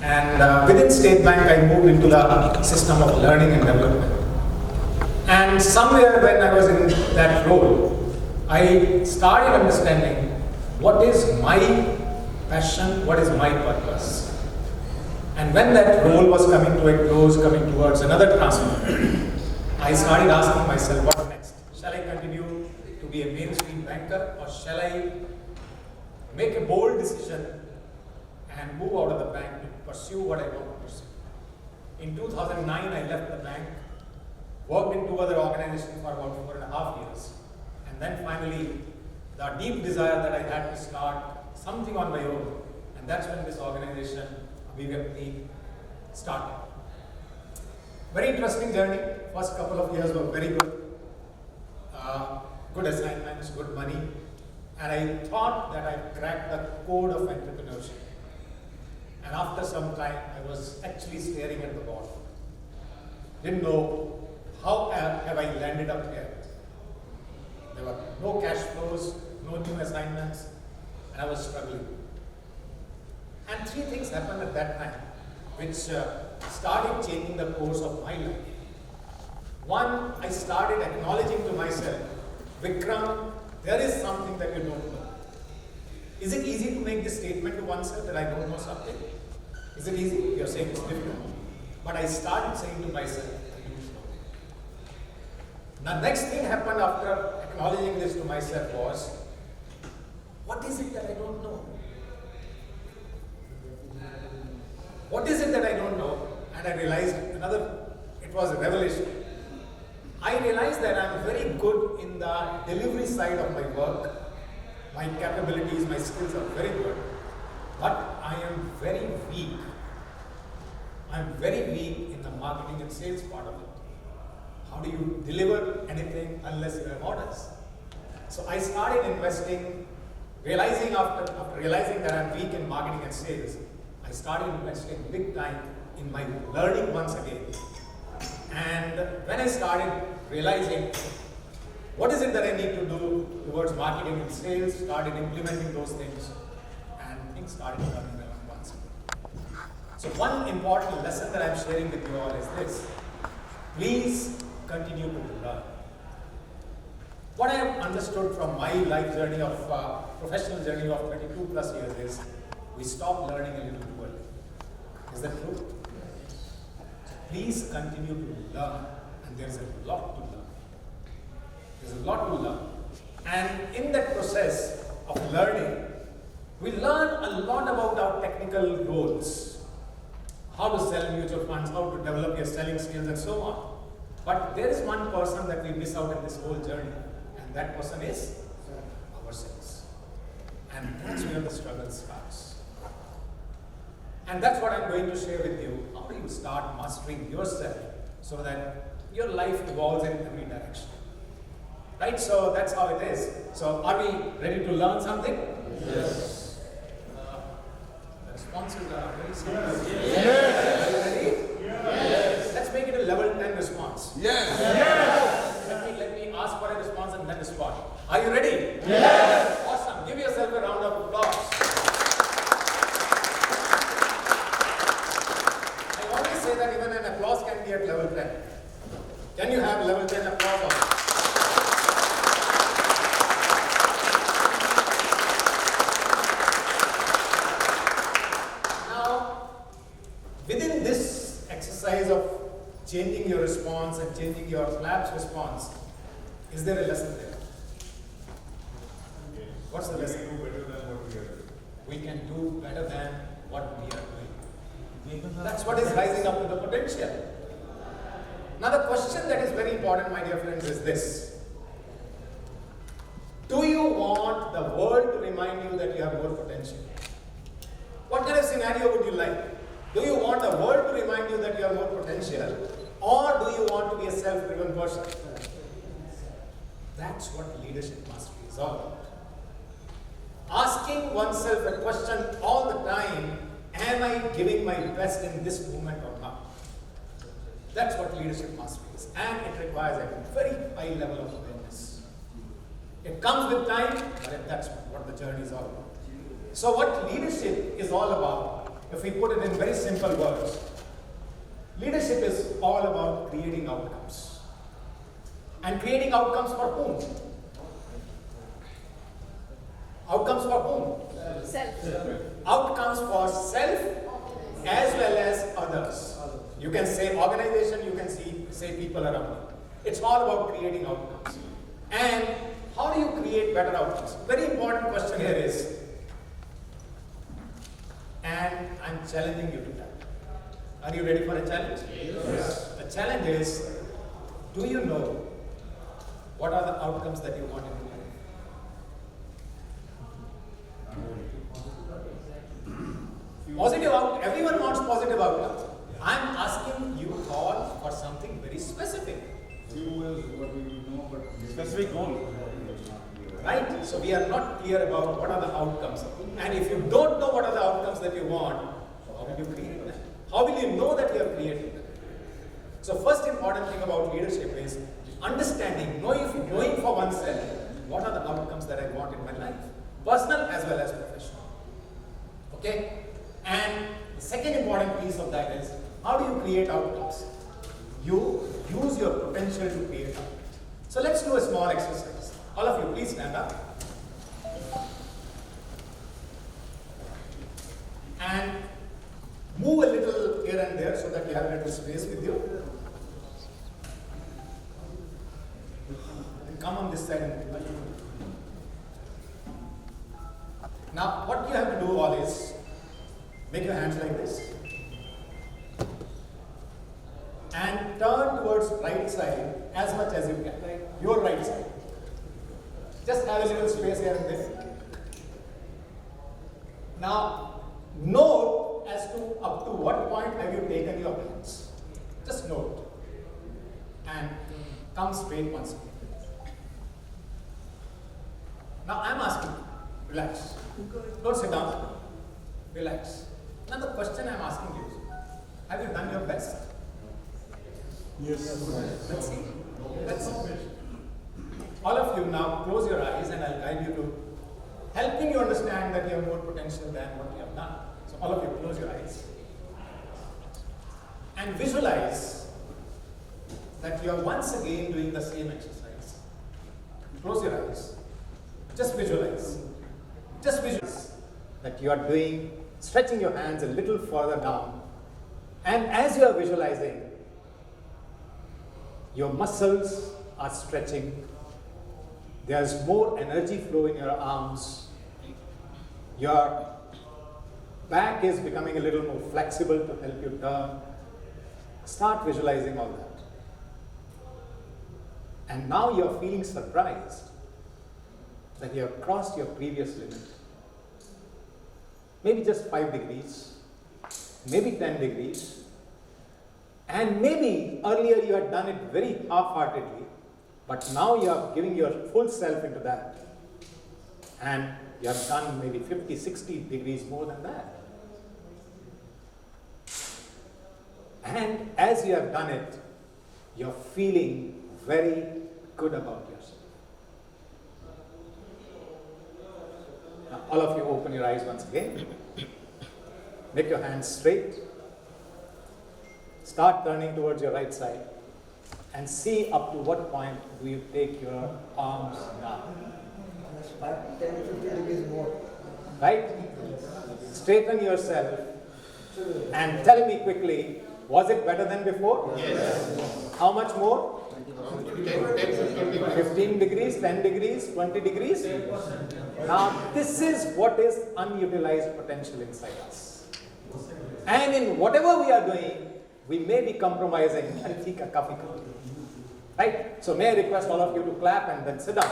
And within State Bank, I moved into the system of learning and development. And somewhere when I was in that role, I started understanding what is my passion, what is my purpose. And when that role was coming to a close, coming towards another transfer, I started asking myself, what next? Shall I continue to be a mainstream banker, or shall I make a bold decision and move out of the bank to pursue what I want to pursue? In 2009, I left the bank, worked in 2 other organizations for about 4.5 years, and then finally, the deep desire that I had to start something on my own, and that's when this organization, Vikram, started. Very interesting journey. First couple of years were very good. Good assignments, good money, and I thought that I cracked the code of entrepreneurship. And after some time, I was actually staring at the wall. Didn't know how have I landed up here. There were no cash flows, no new assignments, and I was struggling. And 3 things happened at that time, which started changing the course of my life. One, I started acknowledging to myself, Vikram, there is something that you don't know. Is it easy to make this statement to oneself that I don't know something? Is it easy? You're saying it's difficult. But I started saying to myself, I don't know. The next thing happened after acknowledging this to myself was, what is it that I don't know? What is it that I don't know? And I realized it was a revelation. I realized that I'm very good in the delivery side of my work. My capabilities, my skills are very good. But I am very weak. I'm very weak in the marketing and sales part of it. How do you deliver anything unless you have orders? So I started investing, realizing after realizing that I'm weak in marketing and sales, I started investing big time in my learning once again. And when I started realizing what is it that I need to do towards marketing and sales, started implementing those things, and things started turning around once again. So one important lesson that I'm sharing with you all is this. Please continue to learn. What I have understood from my life journey of professional journey of 22 plus years is we stop learning a little too early. Is that true? So please continue to learn, and there's a lot to learn. There's a lot to learn. And in that process of learning, we learn a lot about our technical roles, how to sell mutual funds, how to develop your selling skills, and so on. But there is one person that we miss out in this whole journey, and that person is ourselves. And that's where the struggle starts. And that's what I'm going to share with you. How do you start mastering yourself so that your life evolves in every direction? Right? So that's how it is. So are we ready to learn something? Yes. The responses are very simple. Yes. Are you ready? Yes. Let's make it a level 10 response. Yes. Yes. Let me ask for a response and then respond. Are you ready? Yes. Awesome. Give yourself a round of applause. I always say that even an applause can be at level 10. Can you have level 10 applause also? Within this exercise of changing your response and changing your collapse response, is there a lesson there? What's the lesson? We can do better than what we are doing. That's what is rising up to the potential. Now the question that is very important, my dear friends, is this. Do you want the world to remind you that you have more potential? What kind of scenario would you like? Do you want the world to remind you that you have more potential, or do you want to be a self-driven person? That's what leadership mastery is all about. Asking oneself a question all the time, am I giving my best in this moment or not? That's what leadership mastery is, and it requires a very high level of awareness. It comes with time, but that's what the journey is all about. So what leadership is all about if we put it in very simple words, leadership is all about creating outcomes. And creating outcomes for whom? Outcomes for whom? Self. Outcomes for self as well as others. You can say organization, you can say people around you. It's all about creating outcomes. And how do you create better outcomes? Very important question here is, and I'm challenging you to that. Are you ready for a challenge? Yes. The challenge is, do you know what are the outcomes that you want in your life? Positive outcome. Everyone wants positive outcomes. I'm asking you all for something very specific. Specific goal. Right? So we are not clear about what are the outcomes. And if you don't know what are the outcomes that you want, how will you create them? How will you know that you are creating them? So first important thing about leadership is understanding, knowing for oneself, what are the outcomes that I want in my life? Personal as well as professional. Okay? And the second important piece of that is, how do you create outcomes? You use your potential to create outcomes. So let's do a small exercise. All of you, please stand up. And move a little here and there so that you have a little space with you. And come on this side and now what you have to do all is make your hands like this and turn towards right side as much as you can. Your right side. Just have a little space here and there. Now, note as to up to what point have you taken your hands. Just note. And come straight once more. Now, I'm asking you, relax. Don't sit down. Relax. Now, the question I'm asking you is, have you done your best? Yes. Let's see. Let's see. All of you now close your eyes and I'll guide you to helping you understand that you have more potential than what you have done. So all of you close your eyes and visualize that you are once again doing the same exercise. Close your eyes. Just visualize. Just visualize that you are doing, stretching your hands a little further down. And as you are visualizing, your muscles are stretching. There's more energy flow in your arms. Your back is becoming a little more flexible to help you turn. Start visualizing all that. And now you're feeling surprised that you have crossed your previous limit. Maybe just 5 degrees, maybe 10 degrees. And maybe earlier you had done it very half-heartedly, but now you are giving your full self into that. And you have done maybe 50, 60 degrees more than that. And as you have done it, you're feeling very good about yourself. Now, all of you open your eyes once again. Make your hands straight. Start turning towards your right side and see up to what point do you take your arms down. 10 to 50 degrees more. Right? Straighten yourself and tell me quickly, was it better than before? Yes. How much more? 10, 15 degrees, 10 degrees, 20 degrees? Now, this is what is unutilized potential inside us. And in whatever we are doing, we may be compromising. Right? So, may I request all of you to clap and then sit down.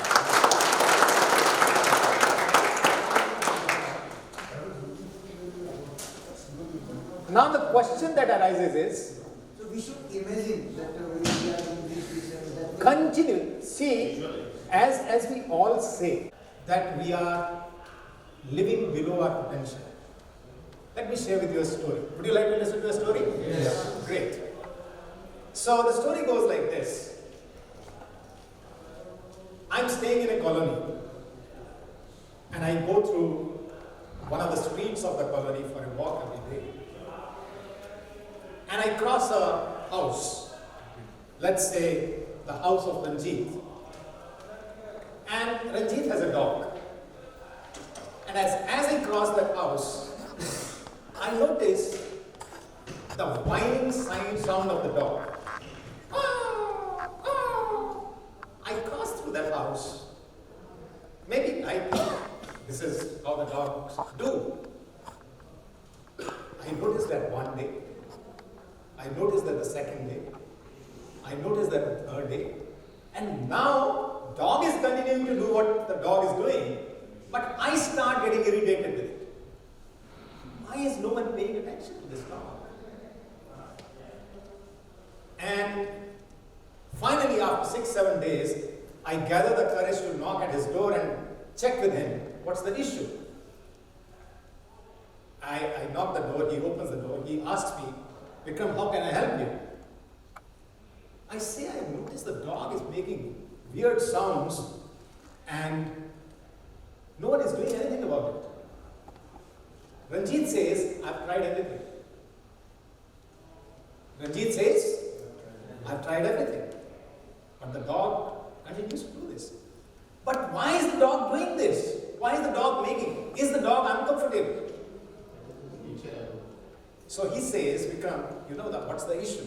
Now, the question that arises is, So we should imagine that we are doing this and that. continue. See, as we all say that we are living below our potential. Let me share with you a story. Would you like to listen to a story? Yes. Great. So the story goes like this. I'm staying in a colony and I go through one of the streets of the colony for a walk every day. And I cross a house, let's say the house of Ranjit. And Ranjit has a dog. And as I cross that house, I notice the whining sound of the dog. I cross through that house. Maybe this is how the dogs do. I noticed that one day. I noticed that the second day. I noticed that the third day. And now, dog is continuing to do what the dog is doing, but I start getting irritated with it. Why is no one paying attention to this dog? And finally, after 6-7 days, I gather the courage to knock at his door and check with him, what's the issue? I knock the door, he opens the door, he asks me, Vikram, how can I help you? I say, I noticed the dog is making weird sounds and no one is doing anything about it. Ranjit says, I've tried everything. Ranjit says, I've tried everything. But the dog continues to do this. But why is the dog doing this? Why is the dog making? Is the dog uncomfortable? So he says, Vikram, you know what's the issue?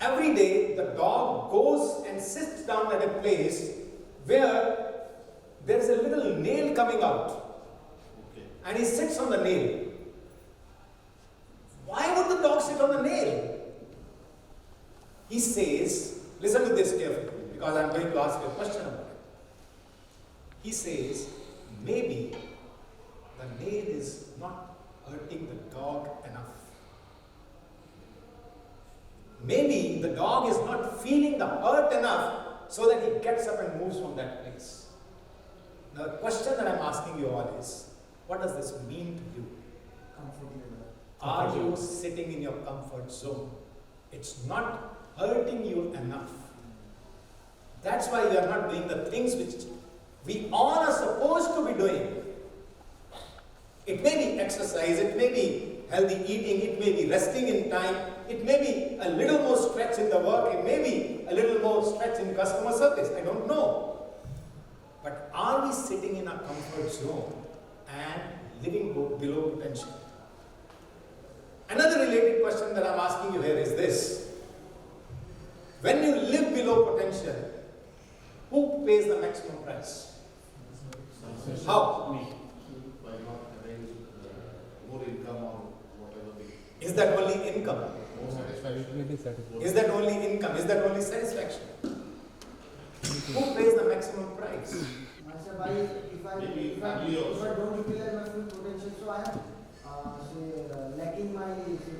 Every day the dog goes and sits down at a place where there is a little nail coming out. And he sits on the nail. Why would the dog sit on the nail? He says, listen to this carefully, because I'm going to ask you a question about it. He says, maybe the nail is not hurting the dog enough. Maybe the dog is not feeling the hurt enough so that he gets up and moves from that place. Now, the question that I'm asking you all is, what does this mean to you? Are you sitting in your comfort zone? It's not hurting you enough. That's why you are not doing the things which we all are supposed to be doing. It may be exercise, it may be healthy eating, it may be resting in time, it may be a little more stretch in the work, it may be a little more stretch in customer service, I don't know. But are we sitting in a comfort zone and living below potential? Another related question that I'm asking you here is this. When you live below potential, who pays the maximum price? How? By not having more income or whatever the Is that only income? more satisfaction. Is that only income? Is that only satisfaction? Who pays the maximum price? Sir, if I don't utilize my full potential, so I am lacking my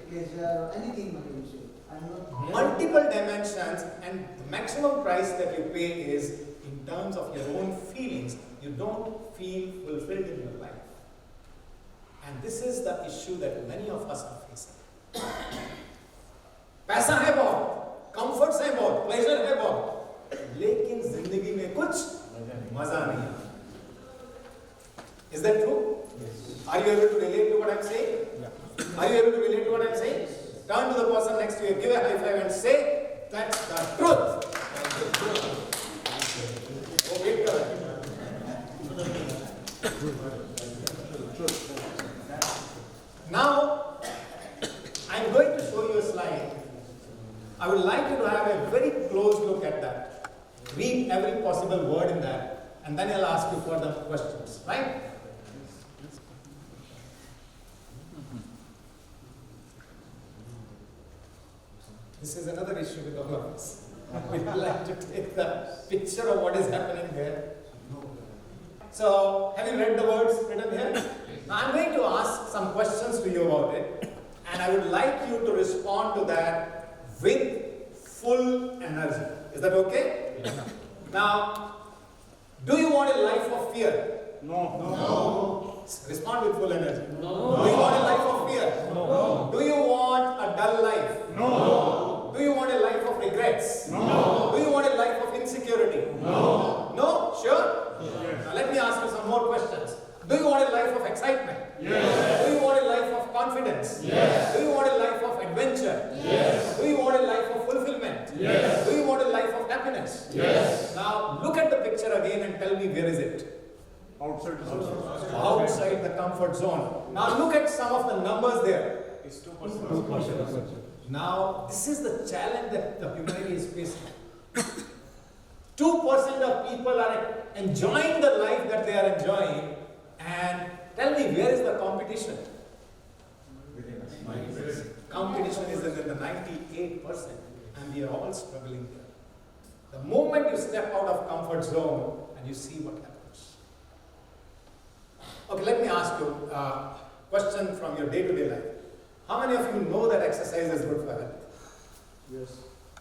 pleasure or anything, you say. I'm not Multiple dimensions, and the maximum price that you pay is in terms of your own feelings. You don't feel fulfilled in your life. And this is the issue that many of us are facing. पैसा है बहुत, comforts है बहुत, pleasure है बहुत, लेकिन जिंदगी में कुछ मजा नहीं आता. Is that true? Yes. Are you able to relate to what I'm saying? Yeah. Are you able to relate to what I'm saying? Turn to the person next to you, give a high five and say, that's the truth. Oh, wait, now, I'm going to show you a slide. I would like you to have a very close look at that. Read every possible word in that, and then I'll ask you further questions, right? This is another issue with all of us. We'd like to take the picture of what is happening there. So, have you read the words written here? Now, I'm going to ask some questions to you about it, and I would like you to respond to that with full energy. Is that okay? Yeah. Now, do you want a life of fear? No. Respond with full energy. No. Do you want a life of fear? No. Do you want a dull life? No. Do you want a life of regrets? No. Do you want a life of insecurity? No. No? Sure? Yes. Now let me ask you some more questions. Do you want a life of confidence? Yes. Do you want a life of adventure? Yes. Do you want a life of fulfillment? Yes. Do you want a life of happiness? Yes. Now look at the picture again and tell me, where is it? Outside the zone. Outside the comfort zone. Now look at some of the numbers there. It's 2%. Now this is the challenge that the humanity is facing. 2% of people are enjoying the life that they are enjoying, and tell me, where is the competition? Competition is in the 98%, and we are all struggling there. The moment you step out of comfort zone and you see what happens. Okay, let me ask you a question from your day-to-day life. How many of you know that exercise is good for health? Yes.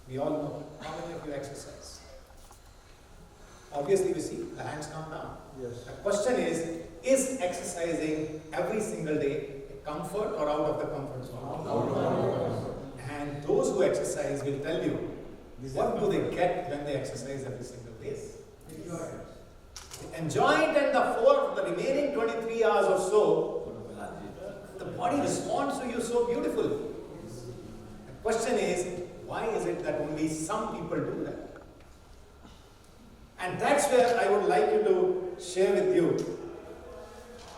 We all know. How many of you exercise? Obviously, we see the hands come down. Yes. The question is exercising every single day a comfort or out of the comfort zone? And those who exercise will tell you what do they get when they exercise every single day. Enjoy it, and the remaining 23 hours or so, the body responds to you so beautifully. The question is, why is it that only some people do that? And that's where I would like you to share with you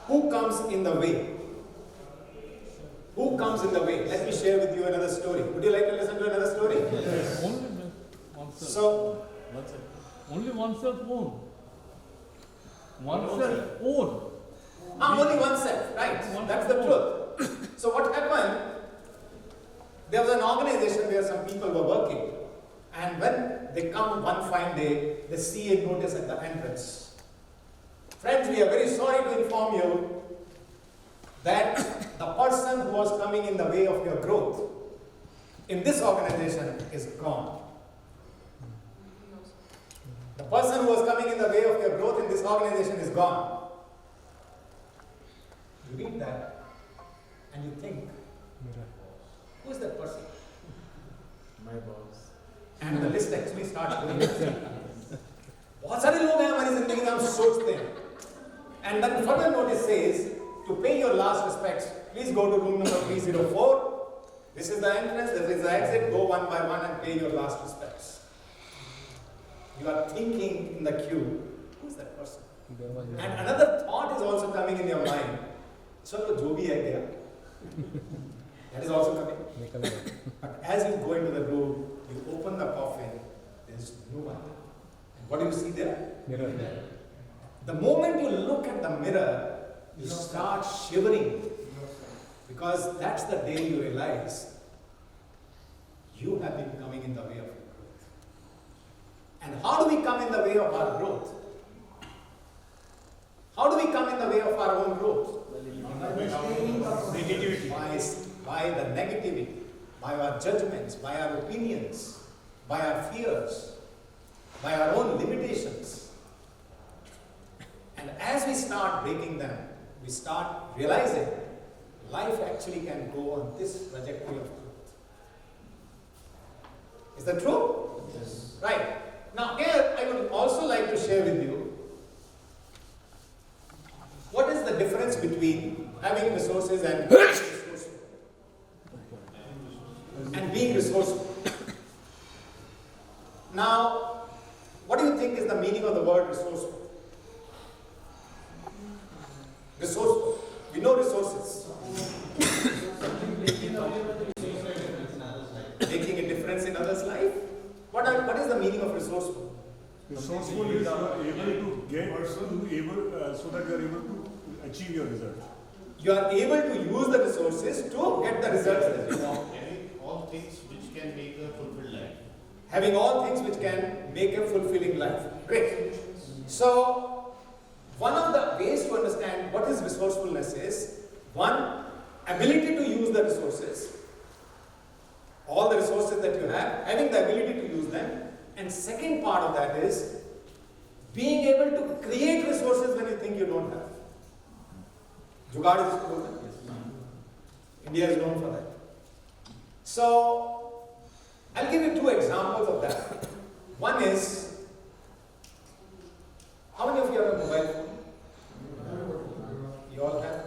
who comes in the way. Who comes in the way? Let me share with you another story. Would you like to listen to another story? Yes. Only oneself. So, only oneself own. Oneself own. only oneself, right? That's the truth. So what happened? There was an organization where some people were working, and when they come one fine day, they see a notice at the entrance. Friends, we are very sorry to inform you that the person who was coming in the way of your growth in this organization is gone. The person who was coming in the way of your growth in this organization is gone. You read that and you think, who is that person? My boss. And the list actually starts going. बहुत सारे लोग हैं हमारी जिंदगी में, हम सोचते हैं. And then further notice says, to pay your last respects, please go to room number 304. This is the entrance, this is the exit. Go one by one and pay your last respects. You are thinking in the queue, who is that person? And another thought is also coming in your mind. Chalo, jo bhi hai kya? That is also coming. But as you go into the room, you open the coffin, there is no one. And what do you see there? Mirror. The moment you look at the mirror, you start shivering. Because that's the day you realize you have been coming in the way of your growth. And how do we come in the way of our growth? How do we come in the way of our own growth? Negativity. By the negativity, by our judgments, by our opinions, by our fears, by our own limitations. And as we start breaking them, we start realizing life actually can go on this trajectory of growth. Is that true? Yes. Right. Now here I would also like to share with you what is the difference between having resources and being resourceful. And being resourceful. Now, what do you think is the meaning of the word resourceful? Resourceful. We know resources. Making a difference in others' life. What is the meaning of resourceful? Resourceful is you are able to get so that you are able to achieve your result. You are able to use the resources to get the results that you want. Having all things which can make a fulfilled life. Having all things which can make a fulfilling life. Great. So, one of the ways to understand what is resourcefulness is, one, ability to use the resources. All the resources that you have, having the ability to use them. And second part of that is, being able to create resources when you think you don't have. Jugaad is called that. India is known for that. So, I'll give you two examples of that. One is, how many of you have a mobile phone? You all have?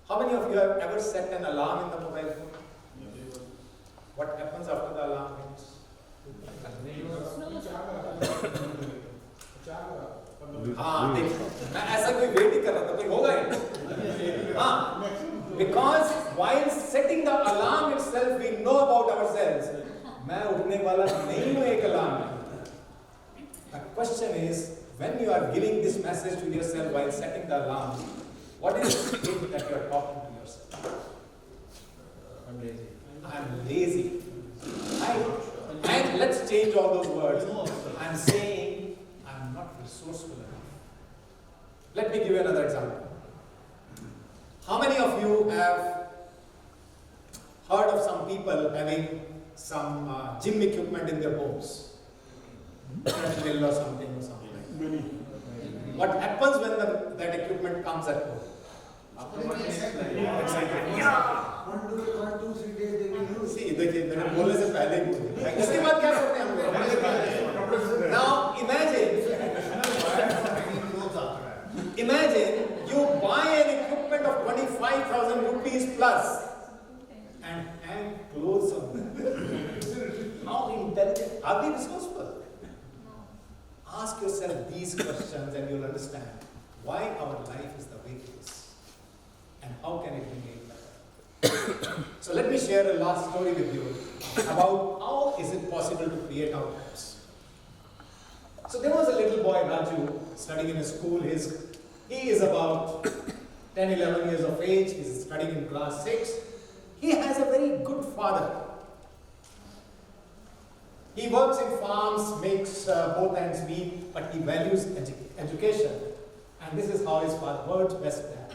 How How many of you have ever set an alarm in the mobile phone? What happens after the alarm rings? हाँ देख मैं ऐसा कोई wait ही कर रहा था कोई होगा ही हाँ because while setting the alarm itself we know about ourselves मैं उठने वाला नहीं हूँ एक alarm the question is when you are giving this message to yourself while setting the alarm what is the thing that you are talking to yourself I'm lazy and let's change all those words I'm saying I'm not resourceful enough. Let me give you another example. How many of you have heard of some people having some gym equipment in their homes? Treadmill or something like Many. that. What happens when that equipment comes at home? One, two, 3 days they will use. See, देखिए मैंने बोलने से पहले ही उसके बाद क्या करते हैं हम लोग? Now imagine you buy an equipment of 25,000 rupees plus and hang clothes on them. How intelligent? Are they resourceful? Ask yourself these questions and you'll understand why our life is the way it is and how can it be made better. So let me share a last story with you about how is it possible to create outcomes. So there was a little boy, Raju, studying in a school. He is about 10, 11 years of age. He's studying in class 6. He has a very good father. He works in farms, makes both ends meet, but he values education. And this is how his father works best there.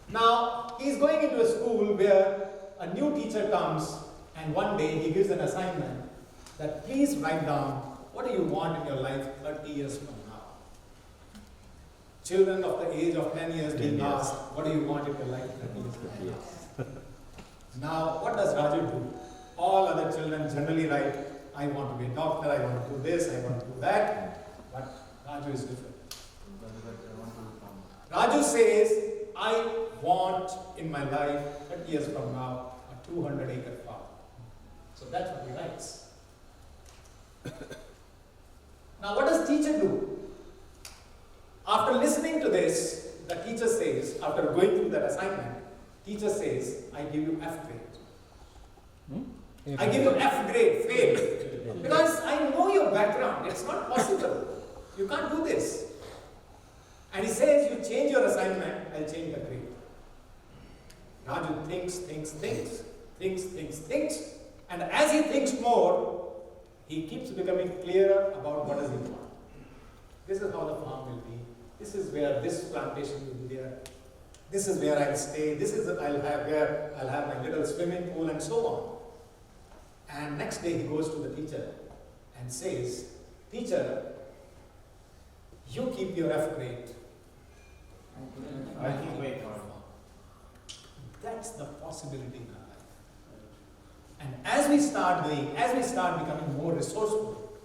Now, he's going into a school where a new teacher comes and one day he gives an assignment that please write down what do you want in your life 30 years from now. Children of the age of 10 years being asked, what do you want in your life 30 years from now? Now, what does Raju do? All other children generally write, I want to be a doctor, I want to do this, I want to do that. But Raju is different. Raju says, I want in my life 30 years from now a 200-acre farm. So that's what he writes. Now what does teacher do? After listening to this, the teacher says, after going through that assignment, teacher says, I give you F grade. I give you F grade, fail. Because I know your background, it's not possible. You can't do this. And he says, you change your assignment, I'll change the grade. Raju thinks. And as he thinks more, he keeps becoming clearer about what does he want. This is how the farm will be. This is where this plantation will be there. This is where I'll stay. This is I'll have my little swimming pool and so on. And next day he goes to the teacher and says, teacher, you keep your F grade. I keep my farm. That's the possibility in our life. And as we start becoming more resourceful,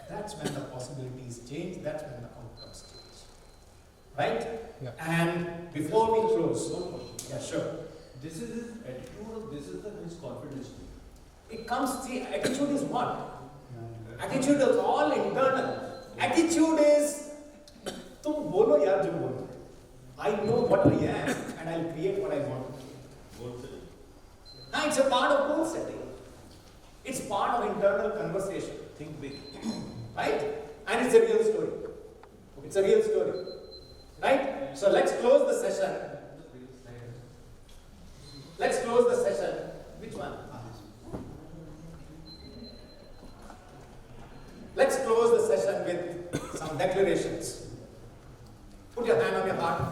that's when the possibilities change, that's when the outcomes change. Right? Yeah. And before we close, yeah, sure. This is his attitude or this is his confidence? It comes, see, attitude is what? Attitude is all internal. Attitude is, tum bolo yaar jo bolo. I know what I am and I'll create what I want to create. Goal setting. Now it's a part of goal setting. It's part of internal conversation. Think big. Right? And it's a real story. It's a real story. Right? So let's close the session. Let's close the session. Which one? Let's close the session with some declarations. Put your hand on your heart.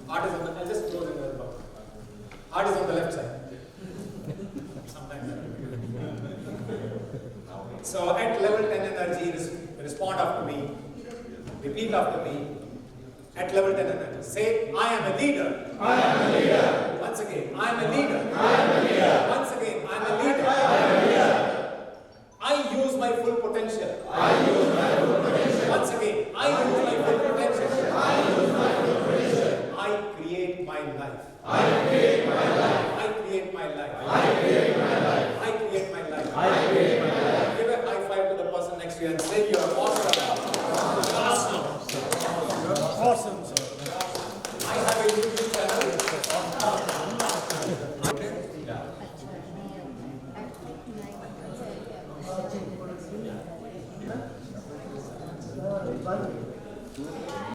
Heart is on the, I'll just close it with the book. Heart is on the left side. Sometimes. So at level 10 energy, respond after me. Repeat after me. At level 10 energy. Say, I am a leader. I am a leader. Once again, I am a leader. I am a leader. Once again, I am a leader. I am a leader. I use my full potential. I use my full potential. Once again, I use my full potential. I use my full potential. I create my life. I